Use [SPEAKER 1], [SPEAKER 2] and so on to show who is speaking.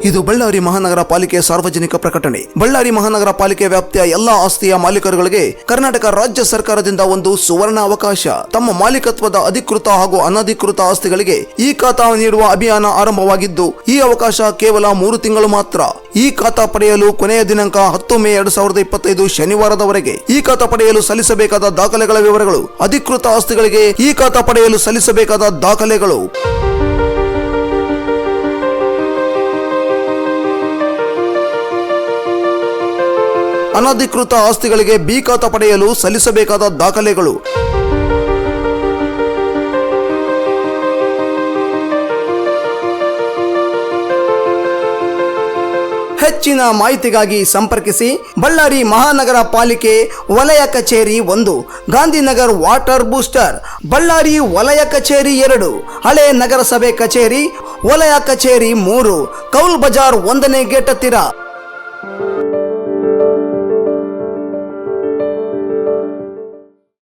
[SPEAKER 1] ಇದು ಬಳ್ಳಾರಿ ಮಹಾನಗರ ಪಾಲಿಕೆ ಸಾರ್ವಜನಿಕ ಪ್ರಕಟಣೆ. ಬಳ್ಳಾರಿ ಮಹಾನಗರ ಪಾಲಿಕೆ ವ್ಯಾಪ್ತಿಯ ಎಲ್ಲಾ ಆಸ್ತಿಯ ಮಾಲೀಕರುಗಳಿಗೆ ಕರ್ನಾಟಕ ರಾಜ್ಯ ಸರ್ಕಾರದಿಂದ ಒಂದು ಸುವರ್ಣ ಅವಕಾಶ. ತಮ್ಮ ಮಾಲೀಕತ್ವದ ಅಧಿಕೃತ ಹಾಗೂ ಅನಧಿಕೃತ ಆಸ್ತಿಗಳಿಗೆ ಈ ಖಾತಾ ನೀಡುವ ಅಭಿಯಾನ ಆರಂಭವಾಗಿದ್ದು, ಈ ಅವಕಾಶ ಕೇವಲ 3 ತಿಂಗಳು ಮಾತ್ರ. ಈ ಖಾತಾ ಪಡೆಯಲು ಕೊನೆಯ ದಿನಾಂಕ 10 ಮೇ 2025 ಶನಿವಾರದವರೆಗೆ. ಈ ಖಾತಾ ಪಡೆಯಲು ಸಲ್ಲಿಸಬೇಕಾದ ದಾಖಲೆಗಳ ವಿವರಗಳು. ಅಧಿಕೃತ ಆಸ್ತಿಗಳಿಗೆ ಈ ಖಾತಾ ಪಡೆಯಲು ಸಲ್ಲಿಸಬೇಕಾದ ದಾಖಲೆಗಳು. ಅನಧಿಕೃತ ಆಸ್ತಿಗಳಿಗೆ ಬಿ ಖಾತಾ ಪಡೆಯಲು ಸಲ್ಲಿಸಬೇಕಾದ ದಾಖಲೆಗಳು. ಹೆಚ್ಚಿನ ಮಾಹಿತಿಗಾಗಿ ಸಂಪರ್ಕಿಸಿ ಬಳ್ಳಾರಿ ಮಹಾನಗರ ಪಾಲಿಕೆ ವಲಯ ಕಚೇರಿ 1, ಗಾಂಧಿನಗರ್ ವಾಟರ್ ಬೂಸ್ಟರ್, ಬಳ್ಳಾರಿ ವಲಯ ಕಚೇರಿ 2, ಹಳೆ ನಗರಸಭೆ ಕಚೇರಿ, ವಲಯ ಕಚೇರಿ 3, ಕೌಲ್ ಬಜಾರ್ 1ನೇ ಗೇಟ್ ಹತ್ತಿರ.